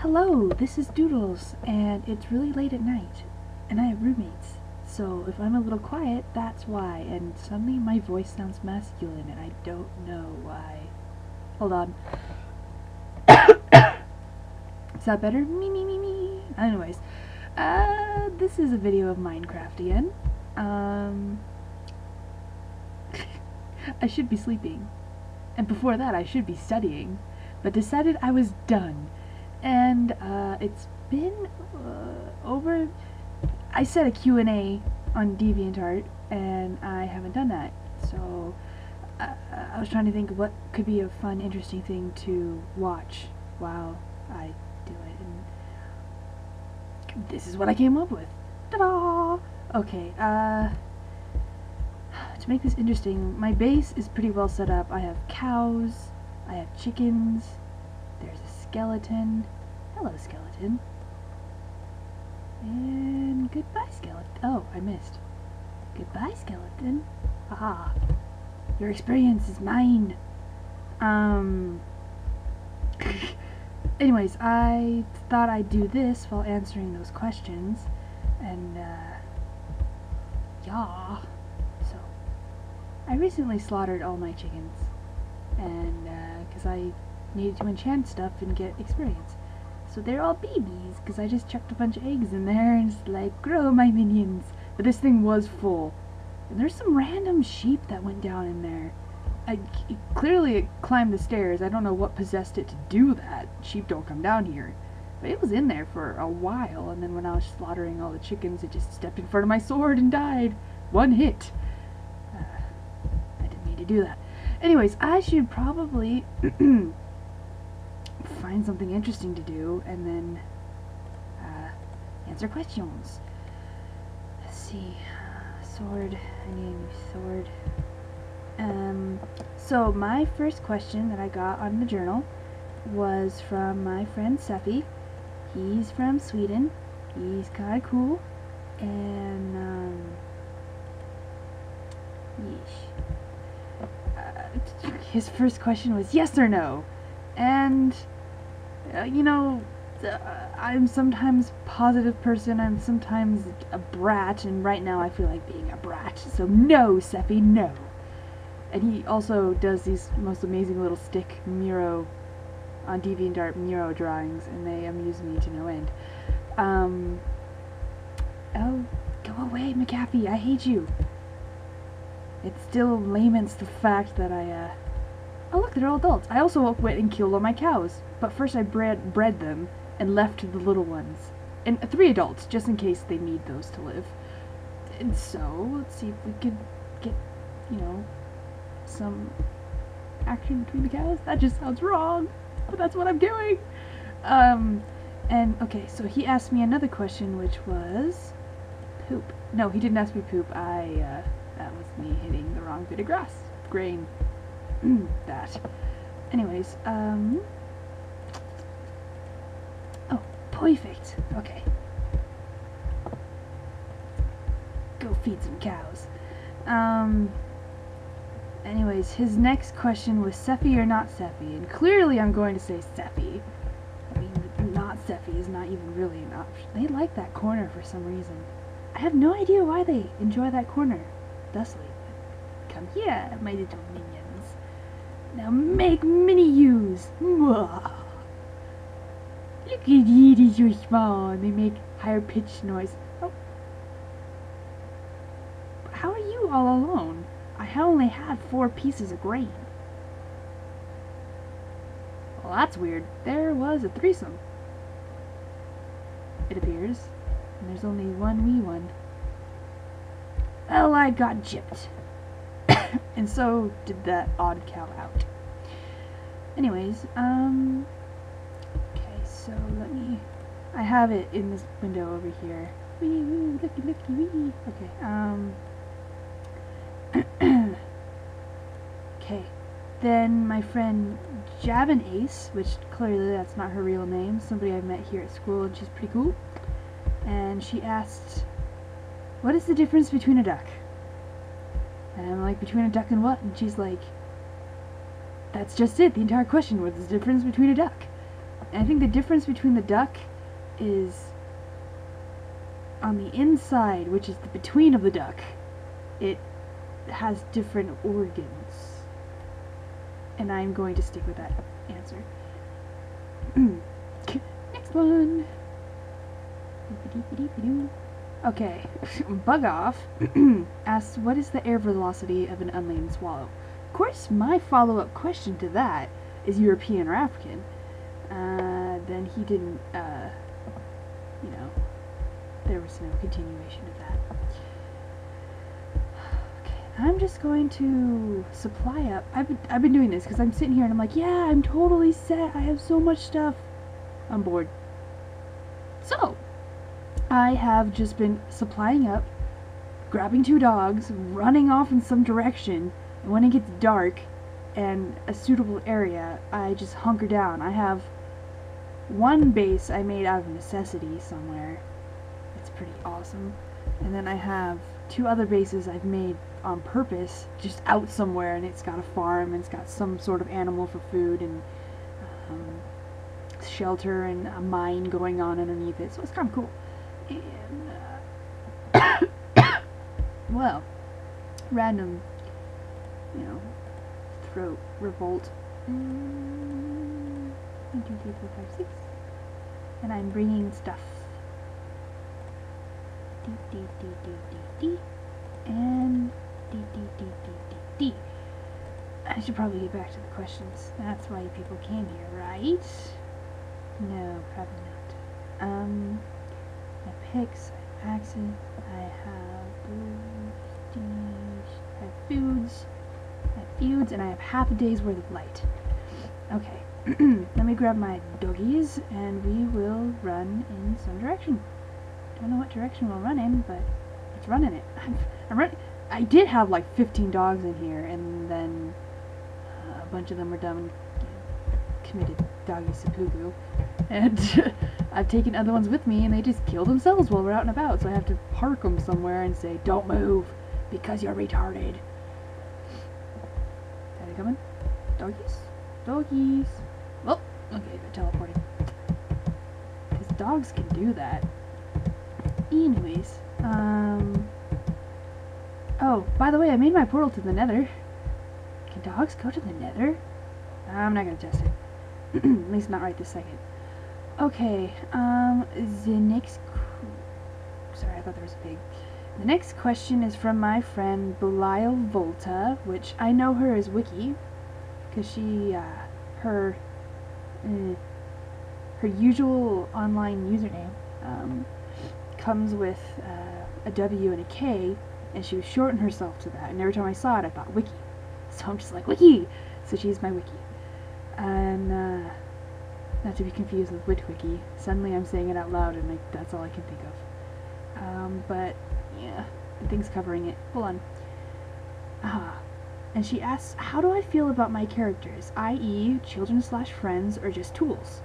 Hello, this is Doodles, and it's really late at night, and I have roommates. So if I'm a little quiet, that's why, and suddenly my voice sounds masculine, and I don't know why. Hold on. Is that better? Me. Anyways, this is a video of Minecraft again. I should be sleeping, and before that I should be studying, but decided I was done. And it's been over. I set a Q&A on Deviantart, and I haven't done that. So I was trying to think of what could be a fun, interesting thing to watch while I do it, and this is what I came up with. Ta-da! Okay. To make this interesting, my base is pretty well set up. I have cows. I have chickens. There's a skeleton. Hello, skeleton. And goodbye, skeleton. Oh, I missed. Goodbye, skeleton. Haha. Your experience is mine. Anyways, I thought I'd do this while answering those questions. And, yeah. So, I recently slaughtered all my chickens. And, because I needed to enchant stuff and get experience. So they're all babies, because I just chucked a bunch of eggs in there and it's like, grow my minions. But this thing was full. And there's some random sheep that went down in there. Clearly it climbed the stairs. I don't know what possessed it to do that. Sheep don't come down here. But it was in there for a while, and then when I was slaughtering all the chickens, it just stepped in front of my sword and died. One hit. I didn't mean to do that. Anyways, I should probably find something interesting to do, and then answer questions. Let's see. Sword. I need a new sword. So my first question that I got on the journal was from my friend Seppi. He's from Sweden. He's kind of cool. And, his first question was yes or no. And, you know, I'm sometimes a positive person, I'm sometimes a brat, and right now I feel like being a brat. So no, Seppi, no. And he also does these most amazing little stick Miro on Deviantart Miro drawings, and they amuse me to no end. Oh, go away, McAfee, I hate you. It still laments the fact that oh look, they're all adults. I also went and killed all my cows, but first I bred them and left the little ones. And 3 adults, just in case they need those to live. And so, let's see if we could get, you know, some action between the cows. That just sounds wrong, but that's what I'm doing. And okay, so he asked me another question, which was poop. No, he didn't ask me poop. That was me hitting the wrong bit of grass. Grain. That. Anyways, oh, perfect. Okay. Go feed some cows. Anyways, his next question was Seppi or not Seppi, and clearly I'm going to say Seppi. I mean, not Seppi is not even really an option. They like that corner for some reason. I have no idea why they enjoy that corner. Thusly, come here, my little minions. Now make mini-yous. Look at these, so small, and they make higher pitched noise. Oh. How are you all alone? I only had 4 pieces of grain. Well, that's weird. There was a threesome, it appears, and there's only one wee one. Well, I got gypped. And so did that odd cow out. Anyways, okay, so let me, I have it in this window over here. Wee, wee, looky, looky, wee. Okay, okay, then my friend Javin Ace, which clearly that's not her real name, somebody I met here at school, and she's pretty cool, and she asked, what is the difference between a duck? And I'm like, between a duck and what? And she's like, that's just it, the entire question, what's the difference between a duck? And I think the difference between the duck is on the inside, which is the between of the duck. It has different organs. And I'm going to stick with that answer. Next one. Okay, Bug Off asks, what is the air velocity of an unladen swallow? Of course, my follow-up question to that is European or African. Then he didn't, you know, there was no continuation of that. Okay, I'm just going to supply up. I've been doing this because I'm sitting here and I'm like, yeah, I'm totally set. I have so much stuff. I'm bored. So, I have just been supplying up, grabbing 2 dogs, running off in some direction, and when it gets dark and a suitable area, I just hunker down. I have 1 base I made out of necessity somewhere. It's pretty awesome. And then I have 2 other bases I've made on purpose, just out somewhere, and it's got a farm, and it's got some sort of animal for food, and shelter, and a mine going on underneath it, so it's kind of cool. And, well, random, you know, throat revolt. 1, 2, 3, 4, 5, 6. And I'm bringing stuff. And I should probably get back to the questions. That's why people came here, right? No, probably not. My picks, I have axes, I have prestige, I have feuds, and I have half a day's worth of light. Okay, let me grab my doggies, and we will run in some direction. Don't know what direction we'll run in, but let's run in it. I'm running. I did have like 15 dogs in here, and then a bunch of them were dumb and committed doggy seppuku. And I've taken other ones with me, and they just kill themselves while we're out and about, so I have to park them somewhere and say, don't move, because you're retarded. Are they coming? Doggies? Doggies. Oh, okay, they're teleporting. Because dogs can do that. Anyways, oh, by the way, I made my portal to the nether. Can dogs go to the nether? I'm not gonna test it. At least not right this second. Okay, the next... Sorry, I thought there was a pig. The next question is from my friend Belial Volta, which I know her as Wiki, because she, her usual online username, comes with, a W and a K, and she was shortening herself to that, and every time I saw it, I thought, Wiki. So I'm just like, Wiki! So she's my Wiki. And, not to be confused with Witwiki. Suddenly I'm saying it out loud, and that's all I can think of. But, yeah, the thing's covering it. Hold on. And she asks, how do I feel about my characters, i.e. children/friends, or just tools?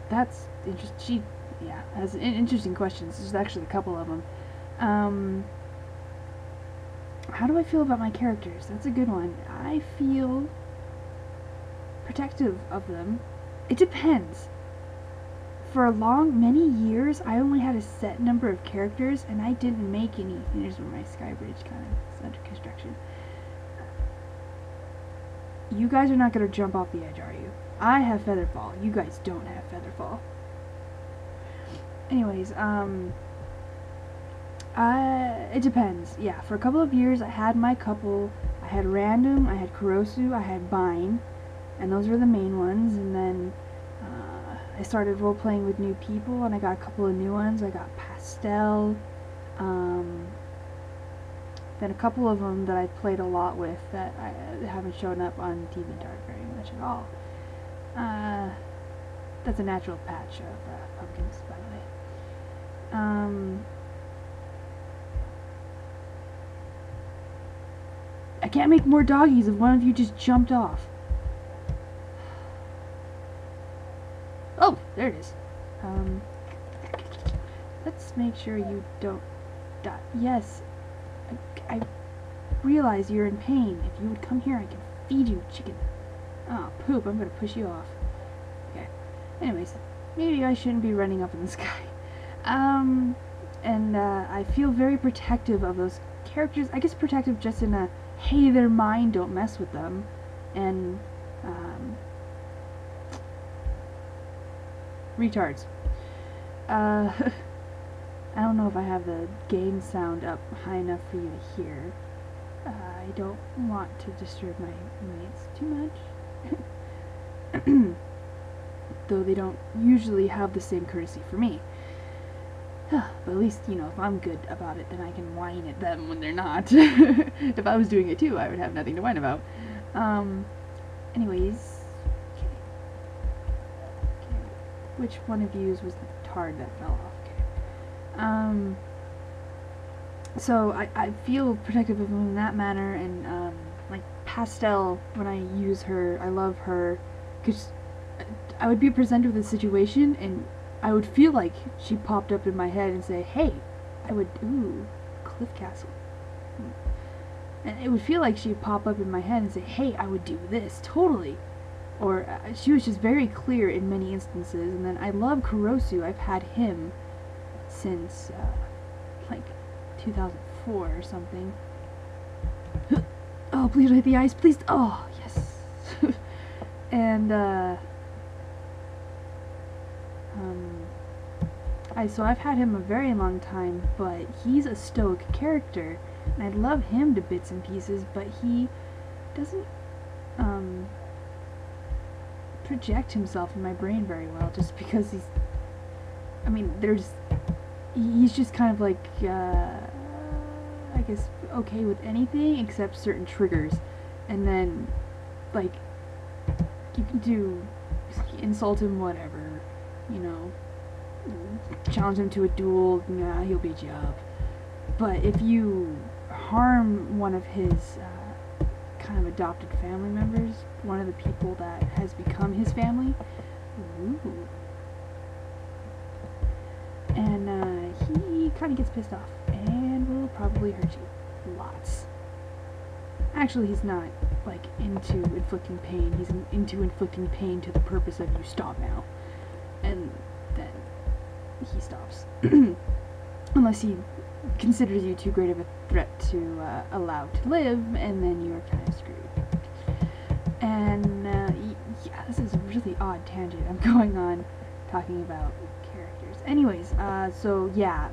That's interesting. She, has interesting questions. There's actually a couple of them. How do I feel about my characters? That's a good one. I feel protective of them. It depends. For many years, I only had a set number of characters, and I didn't make any. Here's where my sky bridge kind of is under construction. You guys are not going to jump off the edge, are you? I have Featherfall. You guys don't have Featherfall. Anyways, it depends. Yeah, for a couple of years, I had my couple. I had Random, I had Kurosu, I had Vine, and those were the main ones, and then I started role-playing with new people, and I got a couple of new ones. I got Pastel, then a couple of them that I played a lot with that haven't shown up on Deviantart very much at all. That's a natural patch of pumpkins, by the way. I can't make more doggies if one of you just jumped off. Oh, there it is. Let's make sure you don't die. Yes, I realize you're in pain. If you would come here, I can feed you, chicken. Oh, poop, I'm gonna push you off. Okay. Anyways, maybe I shouldn't be running up in the sky. I feel very protective of those characters. I guess protective just in a, hey, they're mine, don't mess with them. And, retards. I don't know if I have the game sound up high enough for you to hear. I don't want to disturb my mates too much. Though they don't usually have the same courtesy for me. But at least, you know, if I'm good about it, then I can whine at them when they're not. If I was doing it too, I would have nothing to whine about. Anyways. Okay. Which one of you was the tard that fell off? Okay. So I feel protective of them in that manner, and, like, Pastel, when I use her, I love her, because I would be presented with a situation, and I would feel like she popped up in my head and say, hey, Cliff Castle. And it would feel like she'd pop up in my head and say, hey, I would do this, totally. Or, she was just very clear in many instances, and then I love Kurosu. I've had him since, like, 2004 or something. Oh, please hit the ice, please. Oh, yes. And, so I've had him a very long time, but he's a stoic character, and I love him to bits and pieces, but he doesn't, project himself in my brain very well, just because he's, I mean, he's just kind of like, I guess, okay with anything except certain triggers, and then, like, you can insult him, whatever, you know, challenge him to a duel, nah, he'll beat you up. But if you harm one of his kind of adopted family members, one of the people that has become his family, ooh. And he kind of gets pissed off and will probably hurt you lots. Actually, he's not, like, into inflicting pain. He's into inflicting pain to the purpose of, you stop now. And then he stops. Unless he considers you too great of a threat to allow to live, and then you're kind of screwed. And, yeah, this is a really odd tangent I'm going on, talking about characters. Anyways, so, yeah.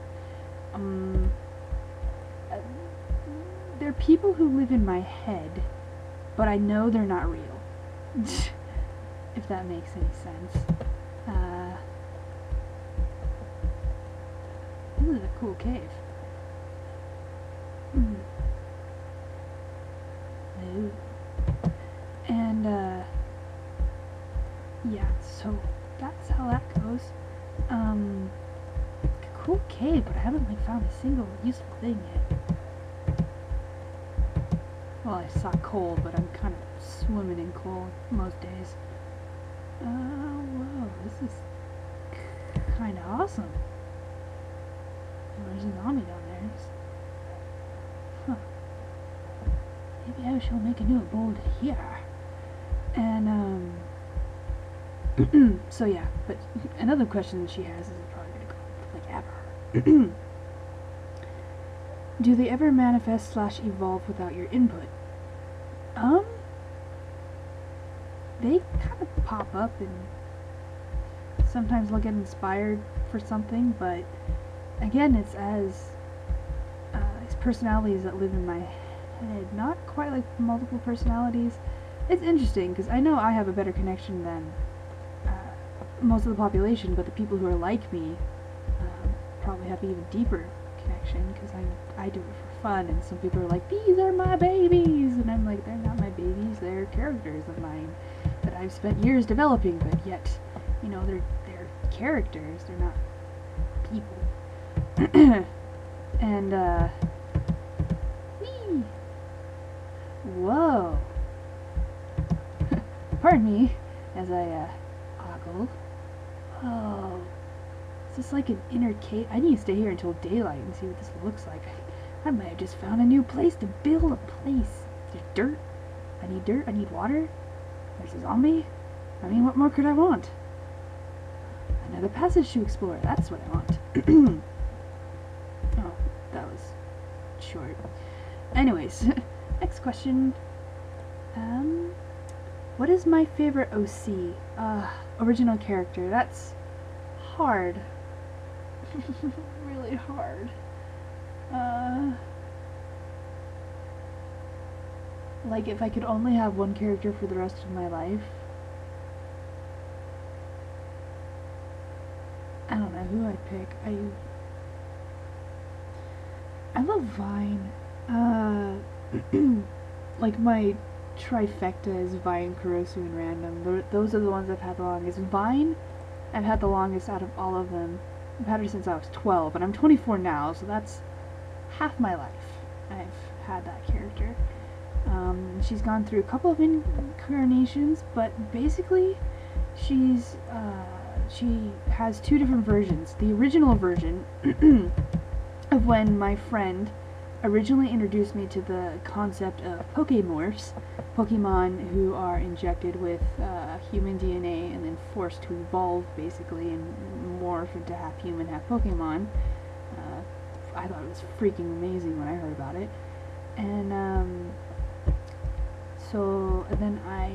There are people who live in my head, but I know they're not real. If that makes any sense. This is a cool cave. Ooh. And, yeah, so that's how that goes. Cool cave, but I haven't, like, found a single useful thing yet. Well, I saw coal, but I'm kind of swimming in coal most days. Whoa, this is kind of awesome. There's an army down there. Huh. Maybe I shall make a new abode here. And, so yeah, but another question that she has is probably gonna go like ever. Do they ever manifest / evolve without your input? They kind of pop up, and sometimes they'll get inspired for something, but again, it's as personalities that live in my head, not quite like multiple personalities. It's interesting, because I know I have a better connection than most of the population, but the people who are like me probably have an even deeper connection, because I do it for fun, and some people are like, these are my babies, and I'm like, they're not my babies, they're characters of mine that I've spent years developing, but yet, you know, they're characters, they're not people. And, whee! Whoa! Pardon me, as I, ogle. Oh. Is this like an inner cave? I need to stay here until daylight and see what this looks like. I might have just found a new place to build a place. There's dirt. I need dirt. I need water. There's a zombie? I mean, what more could I want? Another passage to explore. That's what I want. Oh, that was short. Anyways, next question. What is my favorite OC? Original character. That's hard. Really hard. Like, if I could only have one character for the rest of my life, I don't know who I'd pick. I love Vine. Like, my trifecta is Vine, Kurosu, and Random. Those are the ones I've had the longest. Vine, I've had the longest out of all of them. I've had her since I was 12, and I'm 24 now, so that's half my life I've had that character. She's gone through a couple of incarnations, but basically she has two different versions. The original version of when my friend originally introduced me to the concept of Pokemorphs, Pokemon who are injected with human DNA and then forced to evolve, basically, and morph into half human, half Pokemon. I thought it was freaking amazing when I heard about it. And then I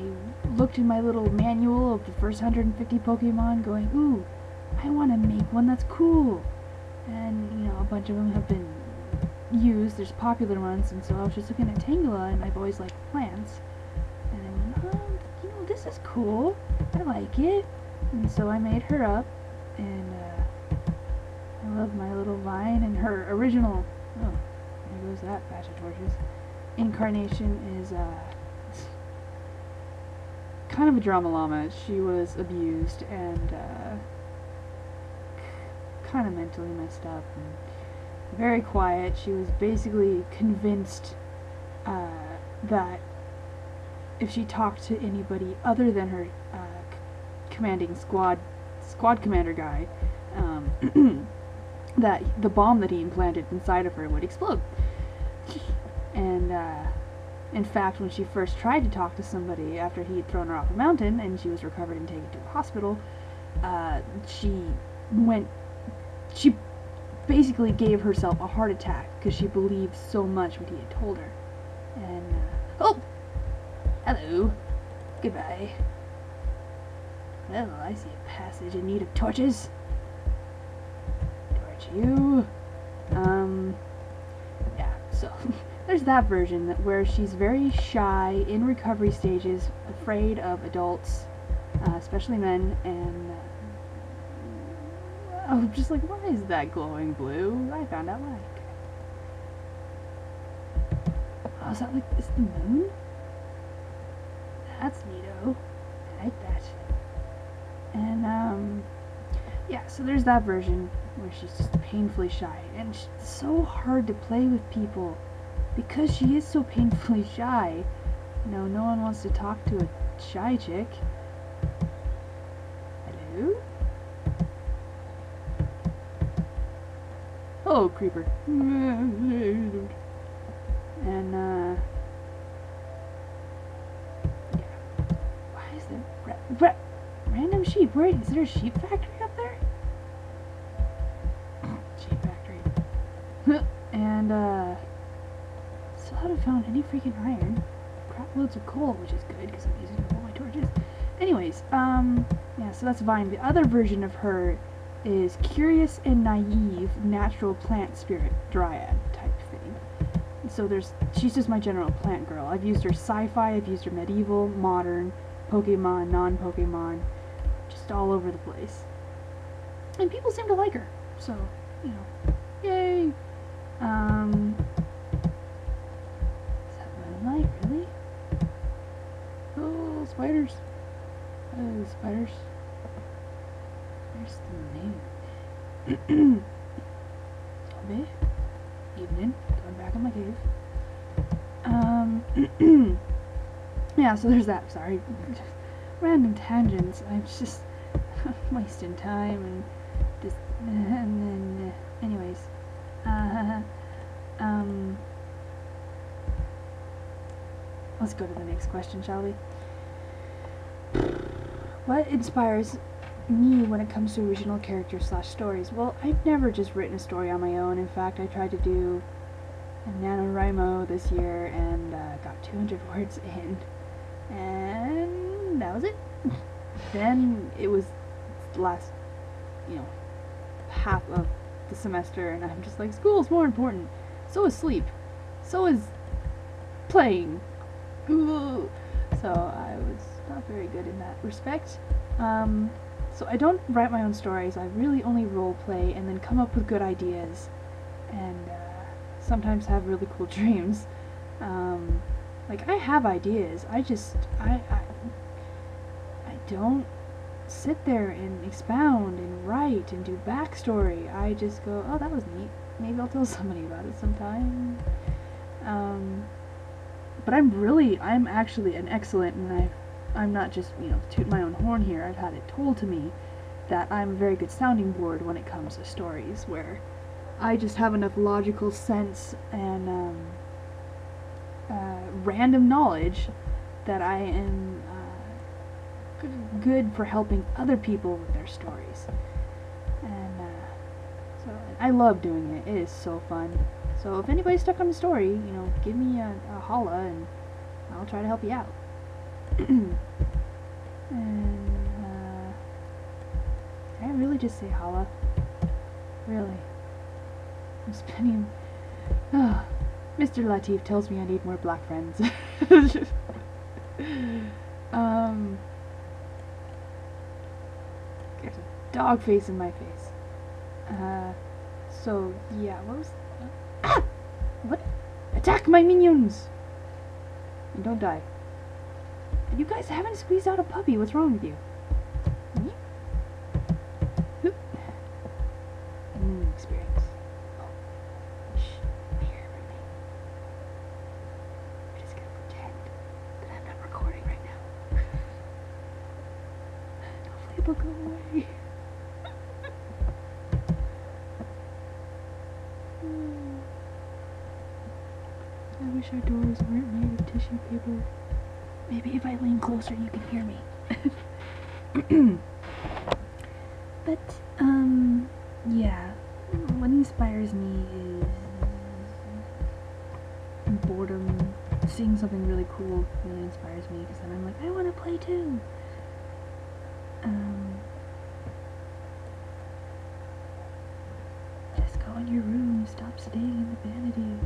looked in my little manual of the first 150 Pokemon going, ooh, I want to make one that's cool. And, you know, a bunch of them have been used. There's popular ones, and so I was just looking at Tangela, and I've always liked plants. And I went, oh, you know, this is cool. I like it. And so I made her up, and I love my little Vine, and her original, oh, there goes that batch of torches, incarnation is, kind of a drama llama. She was abused and kind of mentally messed up and very quiet. She was basically convinced that if she talked to anybody other than her commanding squad commander guy, that the bomb that he implanted inside of her would explode. And in fact, when she first tried to talk to somebody after he had thrown her off a mountain and she was recovered and taken to a hospital, she basically gave herself a heart attack because she believed so much what he had told her. And, oh! Hello. Goodbye. Well, I see a passage in need of torches. Torch you. Yeah, so... There's that version where she's very shy, in recovery stages, afraid of adults, especially men, and I'm just like, why is that glowing blue? I found out why. Oh, is that like, is the moon? That's neato. I like that. And, yeah, so there's that version where she's just painfully shy, and it's so hard to play with people. Because she is so painfully shy, you know, no one wants to talk to a shy chick. Hello? Hello, creeper. And, yeah. Why is there random sheep? Where is there a sheep factory up there? Sheep factory. And, still haven't found any freaking iron. Crap loads of coal, which is good because I'm using up all my torches. Anyways, yeah, so that's Vine. The other version of her is curious and naive, natural plant spirit dryad type thing. So she's just my general plant girl. I've used her sci-fi, I've used her medieval, modern, Pokemon, non-Pokemon, just all over the place. And people seem to like her, so, you know, yay! Moonlight, really? Oh, spiders. Oh, spiders. Where's the moon? Zombie. Evening. Going back in my cave. Yeah, so there's that. Sorry. Just random tangents. I'm just wasting time and just... And then... anyways. Let's go to the next question, shall we? what inspires me when it comes to original characters slash stories? Well, I've never just written a story on my own. In fact, I tried to do a NaNoWriMo this year and got 200 words in. And that was it. Then it was the last, half of the semester, and I'm just like, school's more important. So is sleep. So is playing. Ooh. So I was not very good in that respect. So I don't write my own stories. I really only role play and then come up with good ideas, and sometimes have really cool dreams. Like, I have ideas. I don't sit there and expound and write and do backstory. I just go, oh, that was neat. Maybe I'll tell somebody about it sometime. But I'm actually an excellent, and I'm not just, toot my own horn here. I've had it told to me that I'm a very good sounding board when it comes to stories, where I just have enough logical sense and random knowledge that I am good for helping other people with their stories. And so I love doing it. It is so fun. So if anybody's stuck on a story, give me a holla and I'll try to help you out. And can I really just say holla? Really? I'm spending... Mr. Latif tells me I need more black friends. There's a dog face in my face. So, yeah, what was... Ah! What? Attack my minions! And don't die. You guys haven't squeezed out a puppy. What's wrong with you? Experience. Oh. Shh. I hear everything. I'm just gonna pretend that I'm not recording right now. Hopefully it will go away. I wish our doors weren't made of tissue paper. Maybe if I lean closer you can hear me. But, yeah. What inspires me is boredom. Seeing something really cool really inspires me, because then I'm like, I want to play too. Just go in your room, stop staying in the vanity.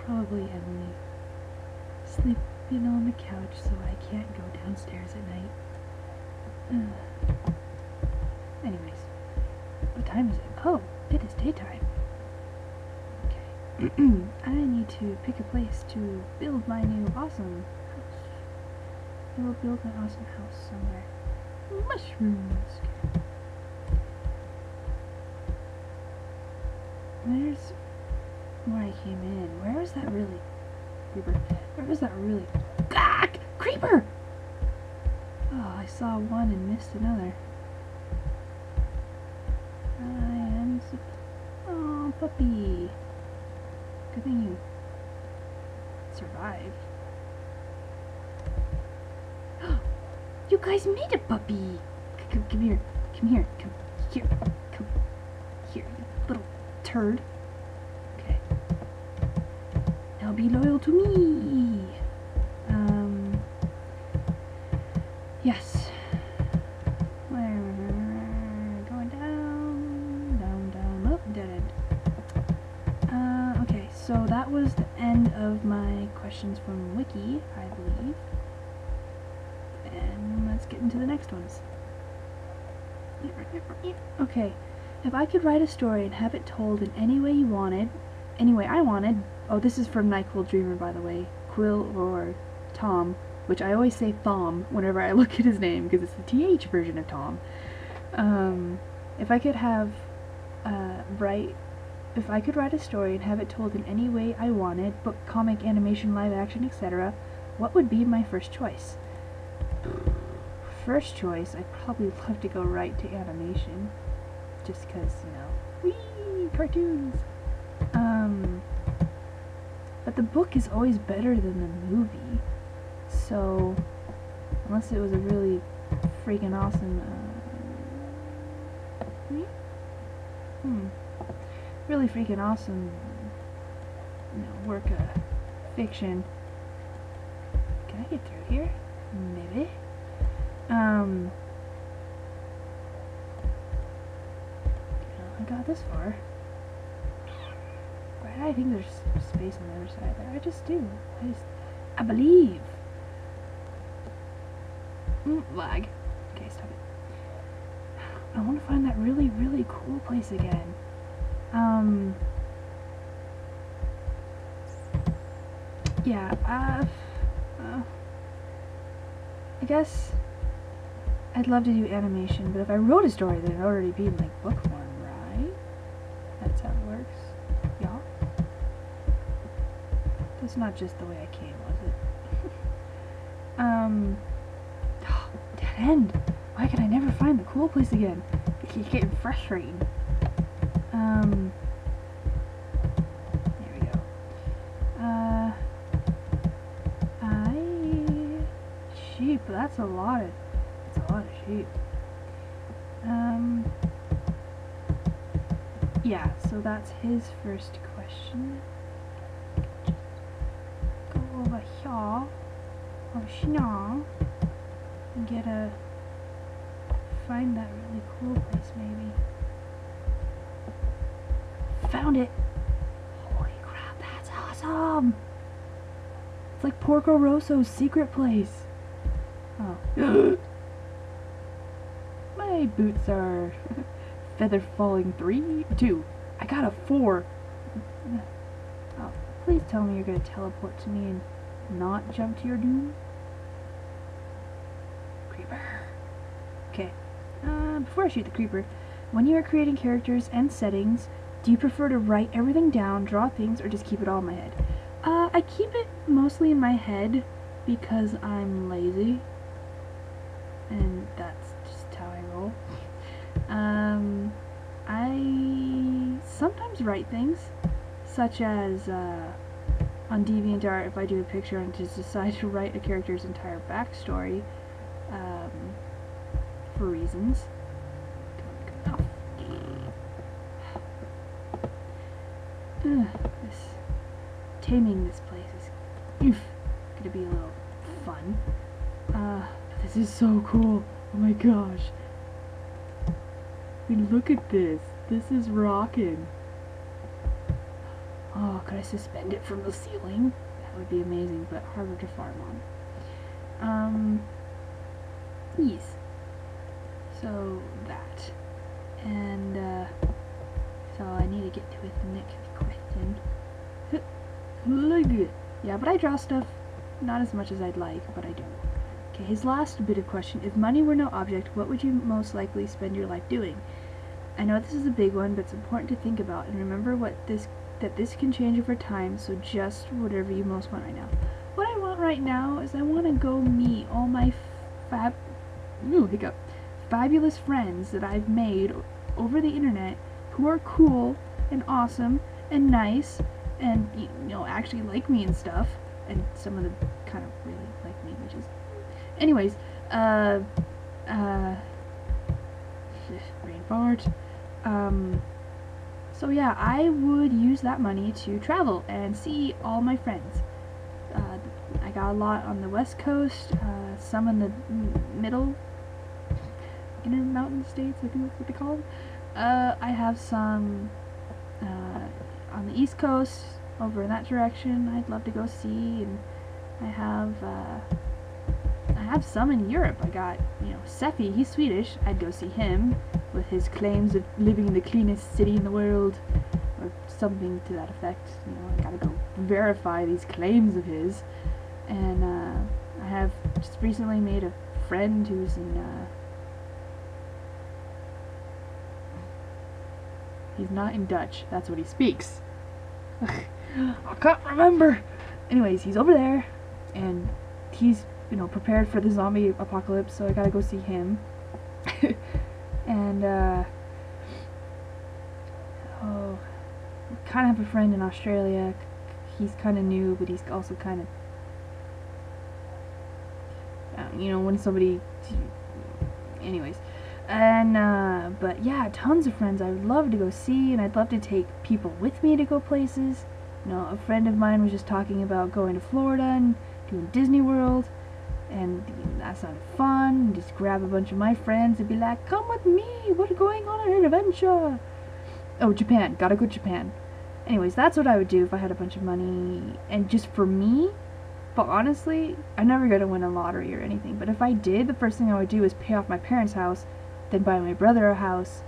Probably Emily. Sleeping on the couch so I can't go downstairs at night. Anyways. What time is it? Oh, it is daytime. Okay. I need to pick a place to build my new awesome house. I will build my awesome house somewhere. Mushrooms. There's... where I came in. Where was that really? Creeper. Where was that really? Ah! Creeper! Oh, I saw one and missed another. I am... oh, puppy. Good thing you survived. You guys made a puppy! Come here. Come here. Come here. Come here, you little turd. Now be loyal to me. Yes. Going down. Oh, dead end. Okay, so that was the end of my questions from Wiki, I believe. And let's get into the next ones. Okay, if I could write a story and have it told in any way I wanted. Oh, this is from NyQuil Dreamer, by the way. Quill or Tom, which I always say Thom whenever I look at his name, because it's the TH version of Tom. If I could write a story and have it told in any way I wanted, book, comic, animation, live action, etc., what would be my first choice? First choice, I'd probably love to go right to animation, just because, whee, cartoons. But the book is always better than the movie. So, unless it was a really freaking awesome, really freaking awesome, work of fiction. Can I get through here? Maybe. I got this far. Why did I think there's space on the other side there? I just do. I believe. Lag. Okay, stop it. I want to find that really, really cool place again. Yeah, I guess I'd love to do animation, but if I wrote a story, then it'd already be in, like, book form, right? That's how it works. Yeah? That's not just the way I came, was it? Dead end! Why can I never find the cool place again? It keeps getting frustrating. There we go. Sheep, that's a lot of sheep. Yeah, so that's his first question. Just go over here, and find that really cool place, maybe. Found it! Holy crap, that's awesome! It's like Porco Rosso's secret place. Oh. My boots are feather falling 3, 2. I got a 4. Oh, please tell me you're gonna teleport to me and not jump to your doom. Creeper. Okay. Before I shoot the creeper, when you are creating characters and settings, do you prefer to write everything down, draw things, or just keep it all in my head? I keep it mostly in my head because I'm lazy. And that's just how I roll. I sometimes write things, such as on Deviantart, if I do a picture and just decide to write a character's entire backstory, for reasons. Taming this place is gonna be a little fun. This is so cool. Oh my gosh. I mean, look at this. This is rockin'. Oh, could I suspend it from the ceiling? That would be amazing, but harder to farm on. Yes. So, that. And, so I need to get to the next question. Look it. Yeah, but I draw stuff. Not as much as I'd like, but I do. Okay, his last bit of question. If money were no object, what would you most likely spend your life doing? I know this is a big one, but it's important to think about, and remember that this can change over time, so just whatever you most want right now. What I want right now is I want to go meet all my fabulous friends that I've made over the internet who are cool and awesome and nice and, actually like me and stuff, and some of them kind of really like me, which is... Anyways, brain fart. So yeah, I would use that money to travel and see all my friends. I got a lot on the west coast, some in the middle, intermountain states, I think that's what they call them. I have some on the east coast, over in that direction, I'd love to go see, and I have some in Europe. I got, Seppi, he's Swedish, I'd go see him, with his claims of living in the cleanest city in the world, or something to that effect. I gotta go verify these claims of his. And I have just recently made a friend who's in, he's not in Dutch, that's what he speaks. I can't remember! Anyways, he's over there, and he's, prepared for the zombie apocalypse, so I gotta go see him. And, I kind of have a friend in Australia. he's kind of new, but he's also kind of, you know, when somebody, anyways. And, but yeah, tons of friends I would love to go see, and I'd love to take people with me to go places. You know, a friend of mine was just talking about going to Florida and doing Disney World, and that sounded fun. And just grab a bunch of my friends and be like, come with me, we're going on an adventure. Oh, Japan, gotta go to Japan. Anyways, that's what I would do if I had a bunch of money, and just for me. But honestly, I'm never gonna win a lottery or anything, but if I did, the first thing I would do is pay off my parents' house, then buy my brother a house,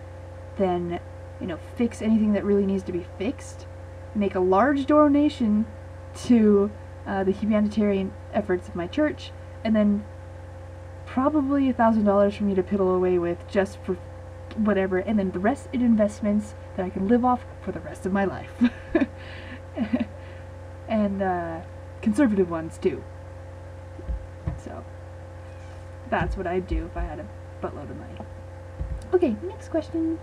then, you know, fix anything that really needs to be fixed, make a large donation to the humanitarian efforts of my church, and then probably $1,000 for me to piddle away with just for whatever, and then the rest in investments that I can live off for the rest of my life. And conservative ones too. So that's what I'd do if I had a buttload of money. Okay, next question.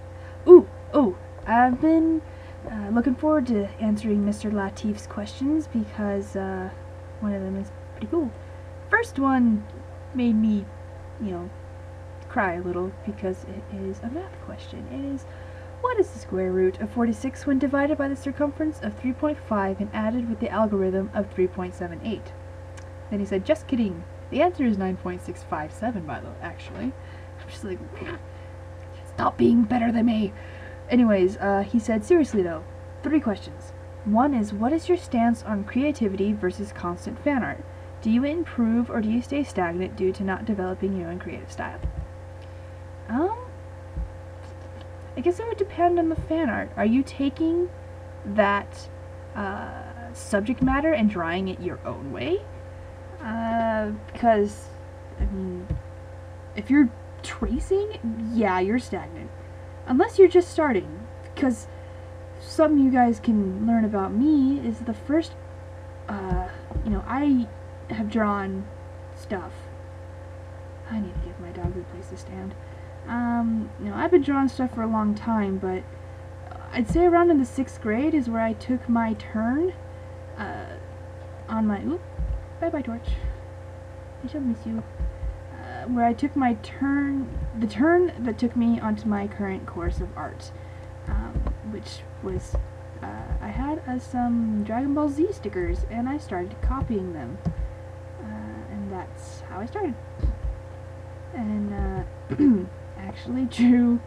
I've been looking forward to answering Mr. Latif's questions because one of them is pretty cool. First one made me, you know, cry a little because it is a math question. It is, what is the square root of 46 when divided by the circumference of 3.5 and added with the algorithm of 3.78? Then he said, just kidding. The answer is 9.657, by the way, actually. I'm just like, stop being better than me. Anyways, he said, seriously though, 3 questions. One is, what is your stance on creativity versus constant fan art? Do you improve or do you stay stagnant due to not developing your own creative style? I guess it would depend on the fan art. Are you taking that subject matter and drawing it your own way? Because, I mean, if you're tracing, yeah, you're stagnant. Unless you're just starting. Because something you guys can learn about me is the first, you know, I have drawn stuff. I need to give my dog a place to stand. You know, I've been drawing stuff for a long time, but I'd say around in the 6th grade is where I took my turn, on my, bye-bye torch, I shall miss you, where I took my turn, the turn that took me onto my current course of art, which was, I had some Dragon Ball Z stickers, and I started copying them, and that's how I started, and, actually drew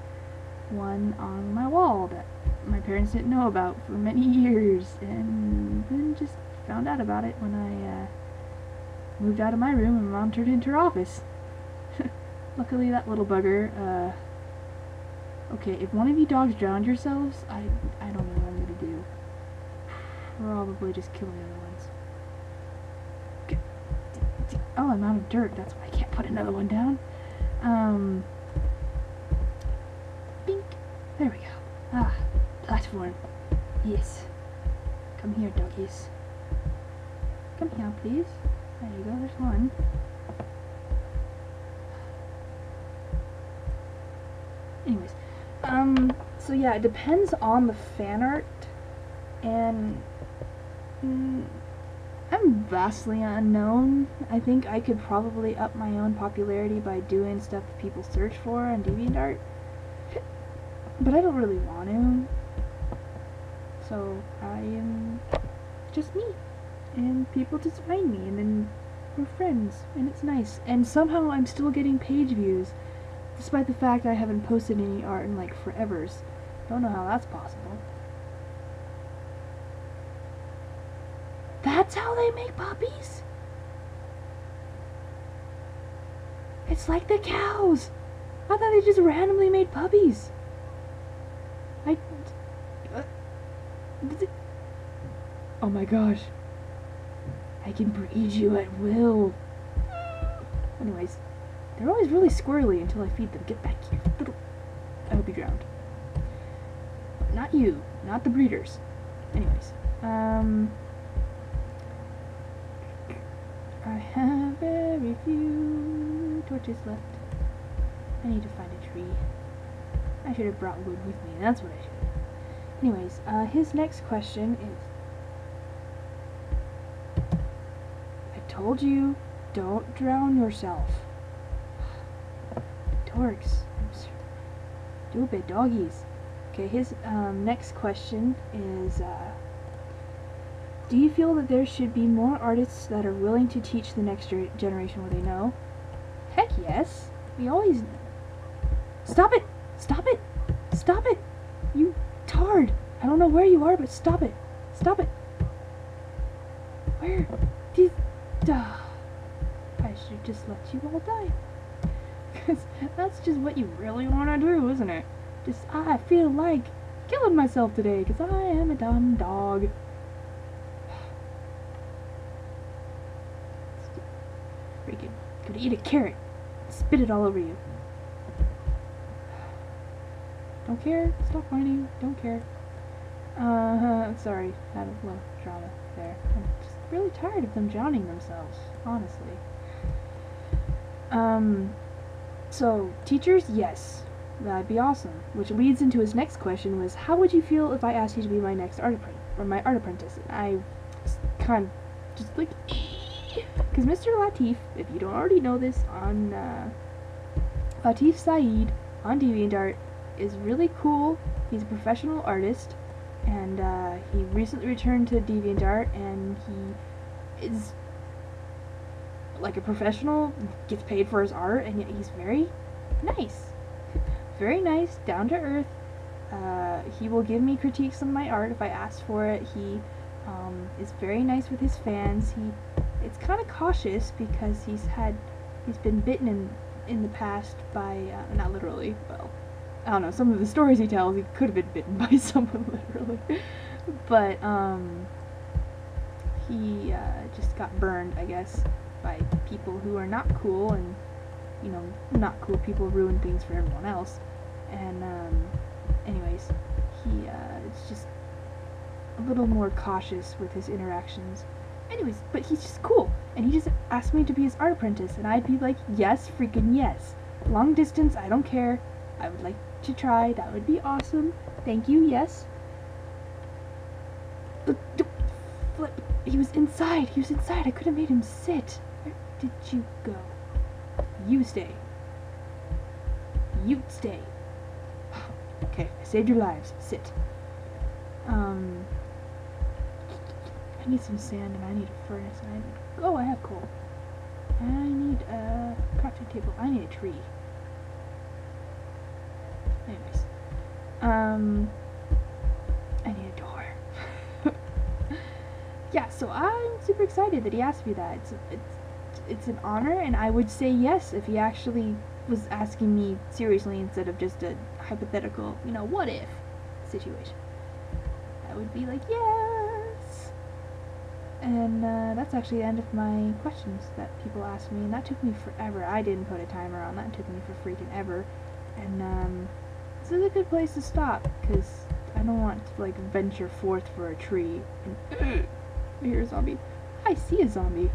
one on my wall that my parents didn't know about for many years, and then just found out about it when I moved out of my room and Mom turned it into her office. Luckily that little bugger, okay, if one of you dogs drowned yourselves, I don't know what I'm gonna do. Probably just kill the other ones. Okay. Oh, I'm out of dirt, that's why I can't put another one down. Bink. There we go. Platform. Yes. Come here, doggies. Come here, please. There you go, there's one. Anyways, so yeah, it depends on the fan art, and I'm vastly unknown. I think I could probably up my own popularity by doing stuff people search for on Deviantart, but I don't really want to. So I am just me, and people just find me, and then we're friends, and it's nice. And somehow I'm still getting page views, despite the fact I haven't posted any art in like forevers. Don't know how that's possible. That's how they make puppies? It's like the cows. I thought they just randomly made puppies. Oh my gosh. I can breed you at will. Anyways, they're always really squirrely until I feed them. Get back here. I hope you drowned. Not you. Not the breeders. Anyways, I have very few torches left. I need to find a tree. I should have brought wood with me. That's what I should have. Anyways, his next question is, told you, don't drown yourself. Dorks. Stupid doggies. Okay, his next question is, do you feel that there should be more artists that are willing to teach the next generation what they know? Heck yes. We always... Stop it! Stop it! Stop it! You tard! I don't know where you are, but stop it! Stop it! Where? I should just let you all die. Because that's just what you really want to do, isn't it? Just, I feel like killing myself today because I am a dumb dog. Freaking could eat a carrot. Spit it all over you. Don't care. Stop whining. Don't care. Sorry. Had a little drama there. I'm just really tired of them drowning themselves, honestly. So, teachers, yes. That'd be awesome. Which leads into his next question was, how would you feel if I asked you to be my next art apprentice? Or my art apprentice? And I kind of just like... Because Mr. Latif, if you don't already know this, on Latif Saeed on Deviantart is really cool. He's a professional artist, and he recently returned to Deviantart, and he is like a professional, gets paid for his art, and yet he's very nice. Very nice, down to earth. He will give me critiques on my art if I ask for it. He is very nice with his fans. It's kind of cautious because he's been bitten in the past by, not literally, well, I don't know, some of the stories he tells, he could have been bitten by someone literally, but, he, just got burned, I guess, by people who are not cool, and, you know, not cool people ruin things for everyone else, and, anyways, he, is just a little more cautious with his interactions. Anyways, but he's just cool, and he just asked me to be his art apprentice, and I'd be like, yes, freaking yes. Long distance, I don't care. I would like to try. That would be awesome. Thank you, yes. Flip. He was inside. He was inside. I could have made him sit. Where did you go? You stay. You stay. Okay, I saved your lives. Sit. I need some sand, and I need a furnace, and I need... Oh, I have coal. I need a crafting table. I need a tree. Anyways. I need a door. Yeah, so I'm super excited that he asked me that. It's an honor, and I would say yes if he actually was asking me seriously instead of just a hypothetical, you know, what if situation. I would be like, yes! And that's actually the end of my questions that people asked me, and that took me forever. I didn't put a timer on that. It took me for freaking ever. And this is a good place to stop, because I don't want to, like, venture forth for a tree and I hear a zombie. I see a zombie.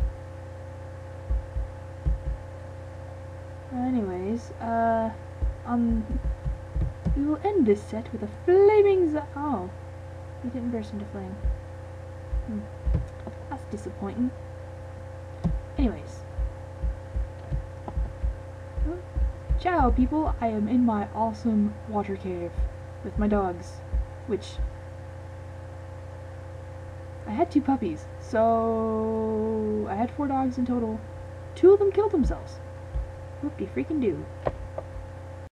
Anyways, we will end this set with a flaming oh, he didn't burst into flame. That's disappointing. Anyways. Ciao, people. I am in my awesome water cave with my dogs, which I had 2 puppies, so I had 4 dogs in total. 2 of them killed themselves. Whoop-de freaking do.